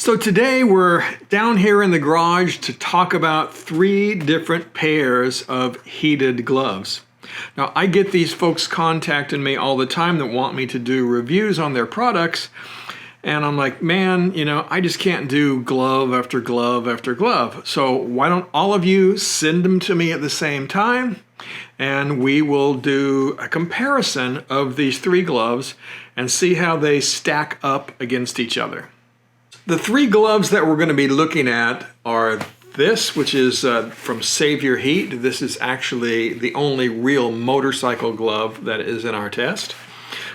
So today we're down here in the garage to talk about 3 different pairs of heated gloves. Now I get these folks contacting me all the time that want me to do reviews on their products, and I'm like, man, I just can't do glove after glove after glove. So why don't all of you send them to me at the same time, and we will do a comparison of these 3 gloves and see how they stack up against each other. The 3 gloves that we're going to be looking at are this, which is from Ororo Heat. This is actually the only real motorcycle glove that is in our test.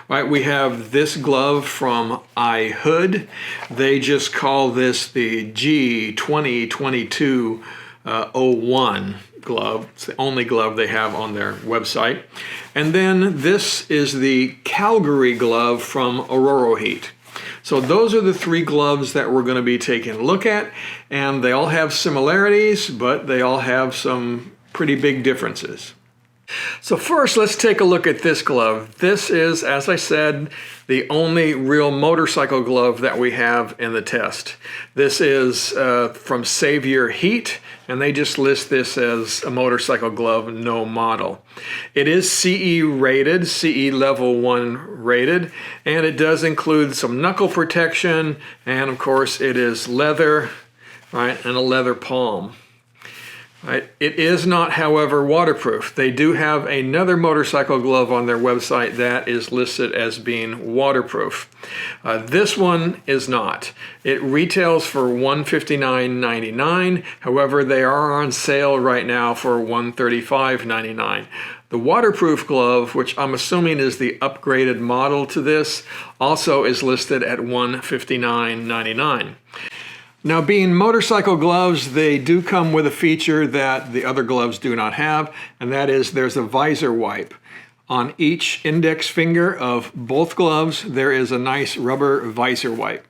Right, we have this glove from iHood. They just call this the G2022-01 glove. It's the only glove they have on their website. And then this is the Calgary glove from Ororo Heat. So those are the 3 gloves that we're going to be taking a look at, and they all have similarities, but they all have some pretty big differences. So first, let's take a look at this glove. This is, as I said, the only real motorcycle glove that we have in the test. This is from Ororo Heat, and they just list this as a motorcycle glove, no model. It is CE rated, CE level 1 rated, and it does include some knuckle protection, and of course it is leather, right, and a leather palm. Right. It is not, however, waterproof. They do have another motorcycle glove on their website that is listed as being waterproof. This one is not. It retails for $159.99. However, they are on sale right now for $135.99. The waterproof glove, which I'm assuming is the upgraded model to this, also is listed at $159.99. Now, being motorcycle gloves, they do come with a feature that the other gloves do not have, and that is there's a visor wipe. On each index finger of both gloves, there is a nice rubber visor wipe.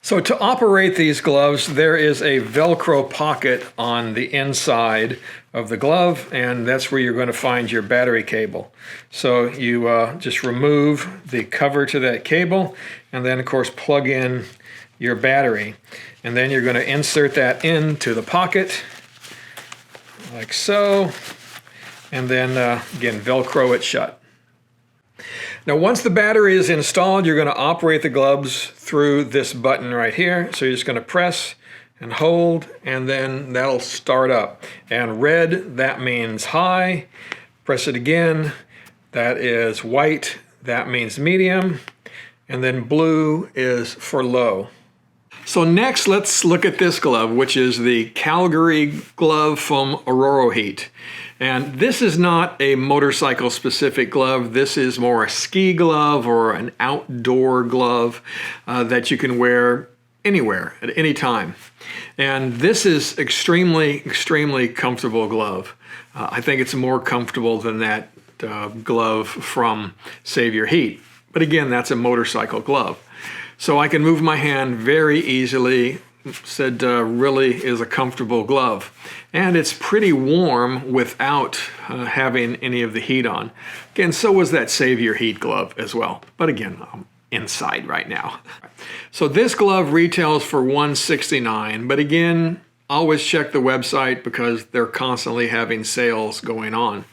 So to operate these gloves, there is a Velcro pocket on the inside of the glove, and that's where you're going to find your battery cable. So you just remove the cover to that cable, and then of course plug in your battery. And then you're going to insert that into the pocket, like so, and then again, Velcro it shut. Now once the battery is installed, you're going to operate the gloves through this button right here. So you're just going to press and hold, and then that'll start up. And red, that means high. Press it again, that is white, that means medium. And then blue is for low. So next, let's look at this glove, which is the Calgary glove from Ororo Heat. And this is not a motorcycle specific glove. This is more a ski glove or an outdoor glove that you can wear anywhere at any time. And this is extremely comfortable glove. I think it's more comfortable than that glove from Ororo Heat. But again, that's a motorcycle glove. So I can move my hand very easily. Said really is a comfortable glove. And it's pretty warm without having any of the heat on. Again, so was that Ororo Heat glove as well. But again, I'm inside right now. So this glove retails for $169, but again, always check the website because they're constantly having sales going on.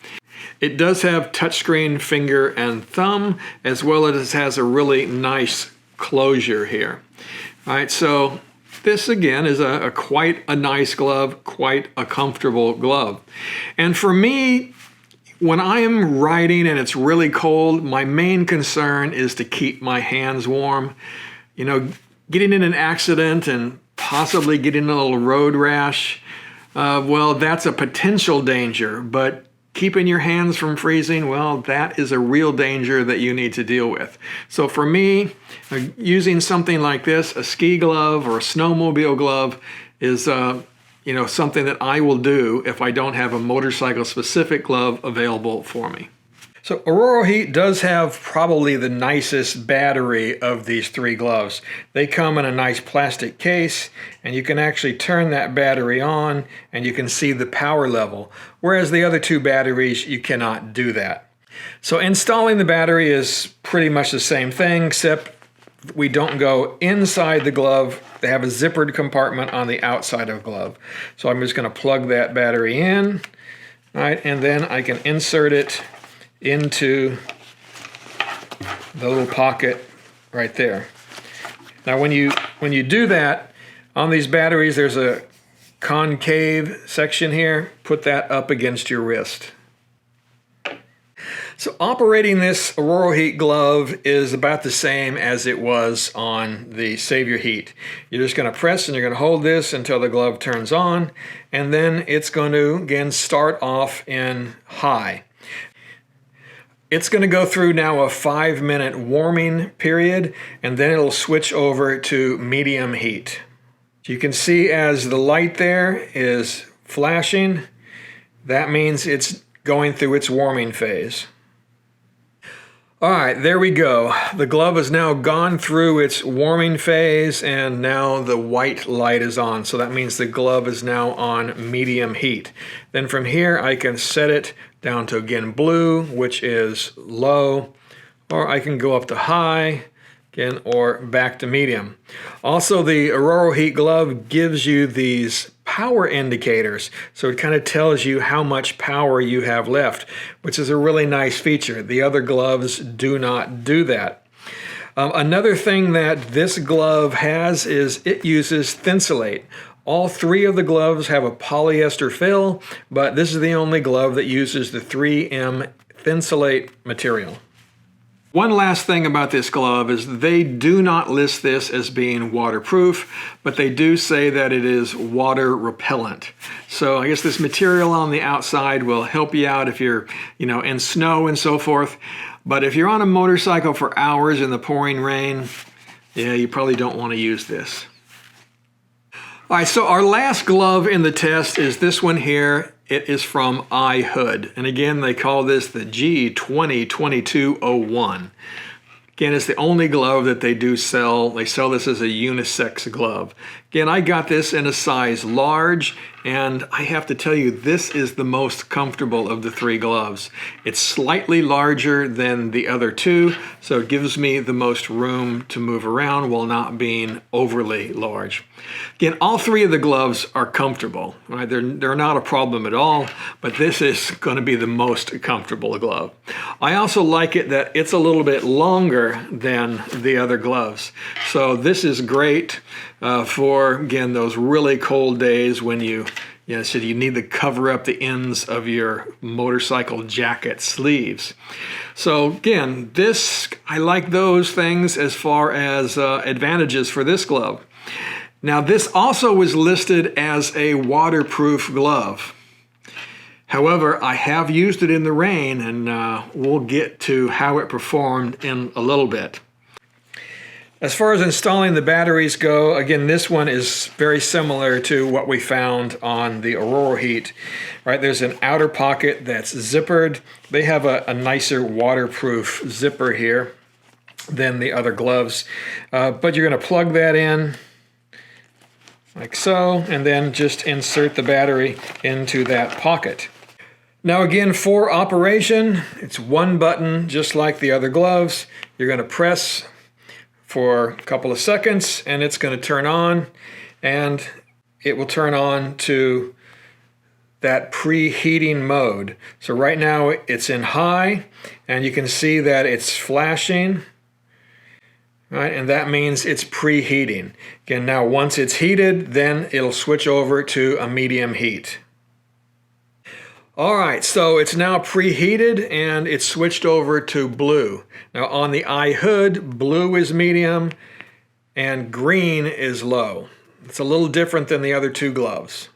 It does have touchscreen finger and thumb, as well as it has a really nice closure here. All right, so this again is quite a nice glove, quite a comfortable glove. And for me, when I am riding and it's really cold, my main concern is to keep my hands warm. Getting in an accident and possibly getting a little road rash, well, that's a potential danger, but keeping your hands from freezing, well, that is a real danger that you need to deal with. So for me, using something like this, a ski glove or a snowmobile glove, is something that I will do if I don't have a motorcycle specific glove available for me. So Ororo Heat does have probably the nicest battery of these 3 gloves. They come in a nice plastic case, and you can actually turn that battery on and you can see the power level, whereas the other 2 batteries, you cannot do that. So installing the battery is pretty much the same thing, except we don't go inside the glove. They have a zippered compartment on the outside of the glove. So I'm just going to plug that battery in, all right, and then I can insert it into the little pocket right there. Now when you do that, on these batteries there's a concave section here. Put that up against your wrist. So operating this Ororo Heat glove is about the same as it was on the Savior Heat. You're just going to press and you're going to hold this until the glove turns on, and then it's going to again start off in high. It's going to go through now a 5-minute warming period, and then it'll switch over to medium heat. You can see as the light there is flashing, that means it's going through its warming phase. All right, there we go. The glove has now gone through its warming phase, and now the white light is on. So that means the glove is now on medium heat. Then from here, I can set it down to, again, blue, which is low, or I can go up to high, again, or back to medium. Also, the Ororo Heat glove gives you these power indicators, so it kind of tells you how much power you have left, which is a really nice feature. The other gloves do not do that. Another thing that this glove has is it uses Thinsulate. All 3 of the gloves have a polyester fill, but this is the only glove that uses the 3M Thinsulate material. One last thing about this glove is they do not list this as being waterproof, but they do say that it is water repellent. So I guess this material on the outside will help you out if you're, in snow and so forth. But if you're on a motorcycle for hours in the pouring rain, yeah, you probably don't want to use this. All right, so our last glove in the test is this one here. It is from iHood. And again, they call this the G202201. Again, it's the only glove that they do sell. They sell this as a unisex glove. Again, I got this in a size large, and I have to tell you, this is the most comfortable of the 3 gloves. It's slightly larger than the other 2, so it gives me the most room to move around while not being overly large. Again, all 3 of the gloves are comfortable, right? They're not a problem at all, but this is going to be the most comfortable glove. I also like it that it's a little bit longer than the other gloves. So this is great for, again, those really cold days when you need to cover up the ends of your motorcycle jacket sleeves. So again, I like those things as far as advantages for this glove. Now, this also was listed as a waterproof glove. However, I have used it in the rain, and we'll get to how it performed in a little bit. As far as installing the batteries go, again, this one is very similar to what we found on the Ororo Heat. Right, there's an outer pocket that's zippered. They have a nicer waterproof zipper here than the other gloves. But you're going to plug that in like so, and then just insert the battery into that pocket. Now again, for operation, it's 1 button, just like the other gloves. You're going to press for a couple of seconds, and it's going to turn on, and it will turn on to that preheating mode. So right now it's in high, and you can see that it's flashing. Right, and that means it's preheating. Again, now once it's heated, then it'll switch over to a medium heat. All right, so it's now preheated and it's switched over to blue. Now on the iHood, blue is medium and green is low. It's a little different than the other 2 gloves.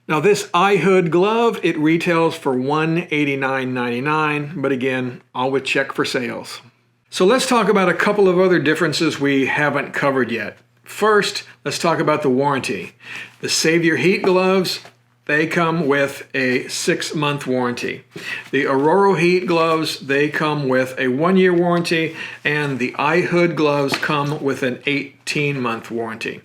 Now this iHood glove, it retails for $189.99, but again, always check for sales. So let's talk about a couple of other differences we haven't covered yet. First, let's talk about the warranty. The Savior Heat gloves, they come with a 6-month warranty. The Ororo Heat gloves, they come with a 1-year warranty, and the iHood gloves come with an 18-month warranty.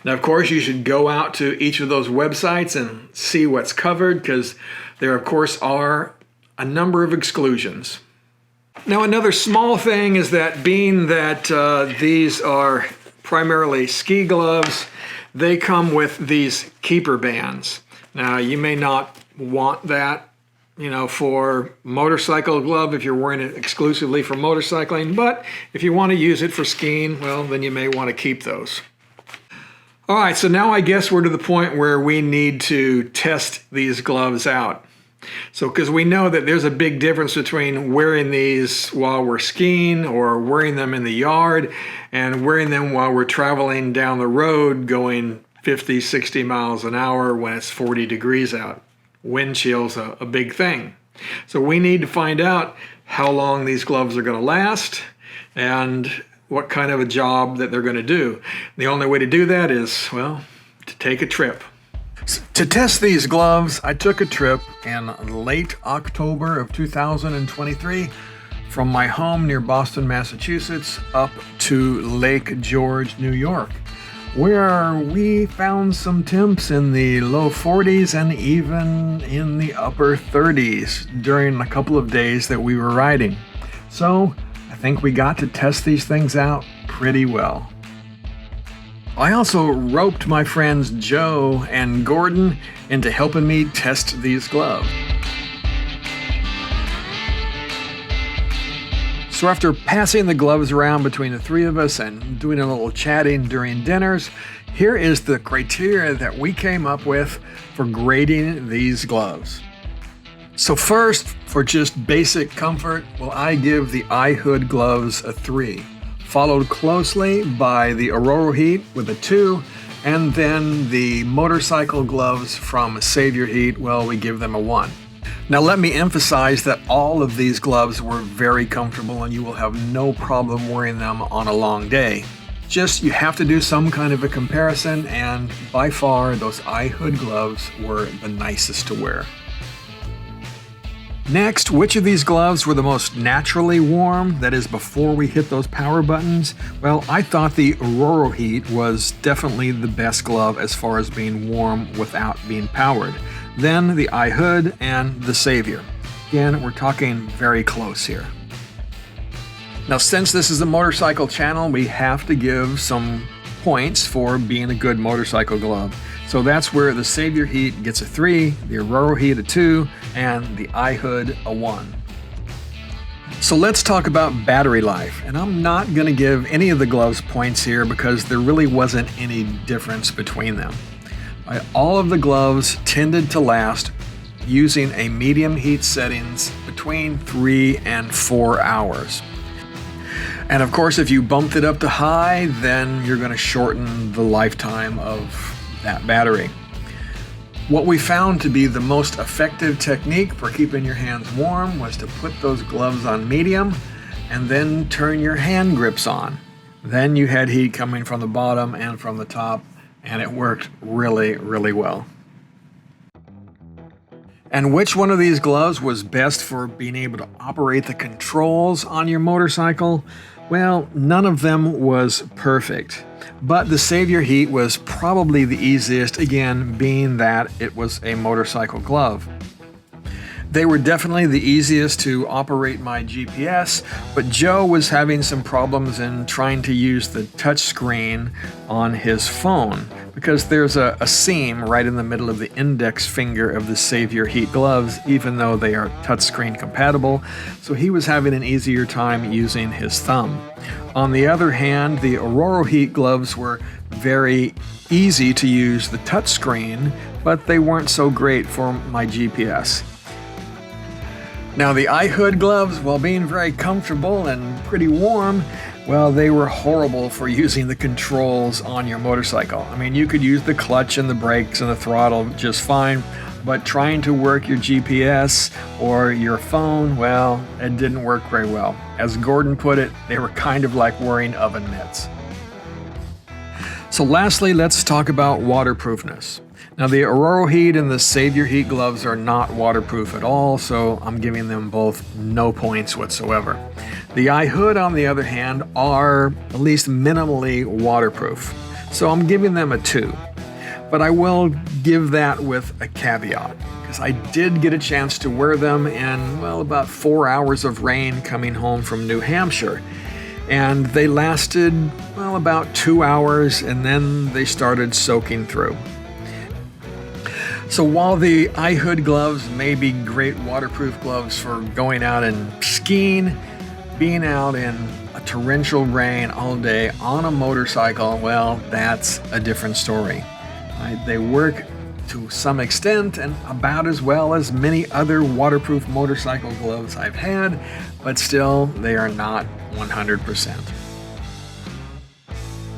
Now, of course, you should go out to each of those websites and see what's covered, because there, of course, are a number of exclusions. Now, another small thing is that being that these are primarily ski gloves, they come with these keeper bands. Now, you may not want that, for motorcycle glove if you're wearing it exclusively for motorcycling, but if you want to use it for skiing, well, then you may want to keep those. All right, so now I guess we're to the point where we need to test these gloves out. So, because we know that there's a big difference between wearing these while we're skiing or wearing them in the yard and wearing them while we're traveling down the road going 50, 60 miles an hour when it's 40 degrees out. Wind chill's a big thing. So we need to find out how long these gloves are going to last and what kind of a job that they're going to do. The only way to do that is, well, to take a trip. To test these gloves, I took a trip in late October of 2023 from my home near Boston, Massachusetts, up to Lake George, New York, where we found some temps in the low 40s and even in the upper 30s during a couple of days that we were riding. So I think we got to test these things out pretty well. I also roped my friends Joe and Gordon into helping me test these gloves. So after passing the gloves around between the three of us and doing a little chatting during dinners, here is the criteria that we came up with for grading these gloves. So first, for just basic comfort, well, I give the iHood gloves a 3. Followed closely by the Ororo Heat with a 2, and then the motorcycle gloves from Savior Heat, well, we give them a 1. Now let me emphasize that all of these gloves were very comfortable and you will have no problem wearing them on a long day. Just you have to do some kind of a comparison, and by far those iHood gloves were the nicest to wear. Next, which of these gloves were the most naturally warm, that is before we hit those power buttons? Well, I thought the Ororo Heat was definitely the best glove as far as being warm without being powered. Then the iHood and the Savior. Again, we're talking very close here. Now, since this is a motorcycle channel, we have to give some points for being a good motorcycle glove. So that's where the Savior Heat gets a 3, the Ororo Heat a 2, and the iHood a 1. So let's talk about battery life. And I'm not going to give any of the gloves points here because there really wasn't any difference between them. All of the gloves tended to last using a medium heat settings between 3 and 4 hours. And of course, if you bumped it up to high, then you're going to shorten the lifetime of that battery. What we found to be the most effective technique for keeping your hands warm was to put those gloves on medium and then turn your hand grips on. Then you had heat coming from the bottom and from the top, and it worked really, really well. And which one of these gloves was best for being able to operate the controls on your motorcycle? Well, none of them was perfect. But the Savior Heat was probably the easiest, again, being that it was a motorcycle glove. They were definitely the easiest to operate my GPS, but Joe was having some problems in trying to use the touch screen on his phone because there's a seam right in the middle of the index finger of the Savior Heat gloves, even though they are touchscreen compatible, so he was having an easier time using his thumb. On the other hand, the Ororo Heat gloves were very easy to use the touchscreen, but they weren't so great for my GPS. Now the iHood gloves, while being very comfortable and pretty warm, well, they were horrible for using the controls on your motorcycle. I mean, you could use the clutch and the brakes and the throttle just fine, but trying to work your GPS or your phone, well, it didn't work very well. As Gordon put it, they were kind of like wearing oven mitts. So lastly, let's talk about waterproofness. Now the Ororo Heat and the Savior Heat gloves are not waterproof at all, so I'm giving them both no points whatsoever. The iHood, on the other hand, are at least minimally waterproof, so I'm giving them a 2. But I will give that with a caveat. because I did get a chance to wear them in, well, about 4 hours of rain coming home from New Hampshire. And they lasted, well, about 2 hours, and then they started soaking through. So while the iHood gloves may be great waterproof gloves for going out and skiing, being out in a torrential rain all day on a motorcycle, well, that's a different story. They work to some extent and about as well as many other waterproof motorcycle gloves I've had, but still, they are not 100%.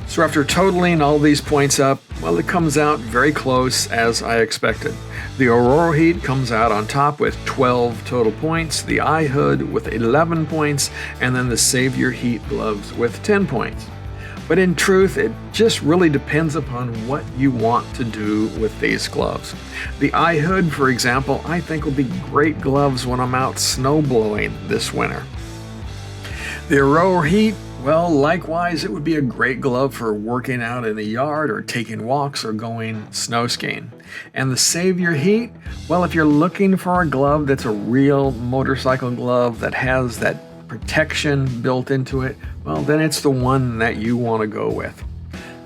So after totaling all these points up, well, it comes out very close as I expected. The Ororo Heat comes out on top with 12 total points, the iHood with 11 points, and then the Savior Heat gloves with 10 points. But in truth, it just really depends upon what you want to do with these gloves. The iHood, for example, I think will be great gloves when I'm out snowblowing this winter. The Ororo Heat, well, likewise, it would be a great glove for working out in the yard or taking walks or going snow skiing. And the Savior Heat, well, if you're looking for a glove that's a real motorcycle glove that has that protection built into it, well, then it's the one that you want to go with.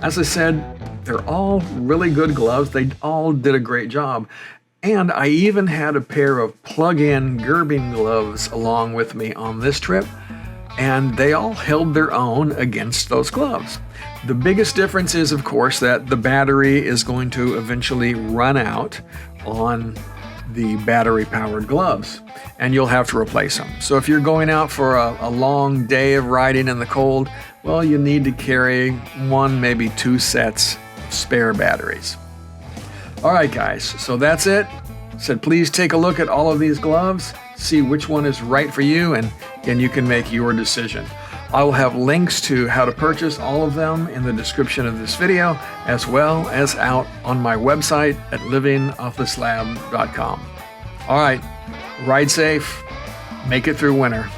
As I said, they're all really good gloves. They all did a great job. And I even had a pair of plug-in Gerbing gloves along with me on this trip, and they all held their own against those gloves. The biggest difference is, of course, that the battery is going to eventually run out on the battery-powered gloves, and you'll have to replace them. So if you're going out for a long day of riding in the cold, well, you need to carry 1, maybe 2 sets of spare batteries. All right, guys, so that's it. Said please take a look at all of these gloves, see which one is right for you, and you can make your decision. I will have links to how to purchase all of them in the description of this video, as well as out on my website at livingofftheslab.com. All right, ride safe, make it through winter.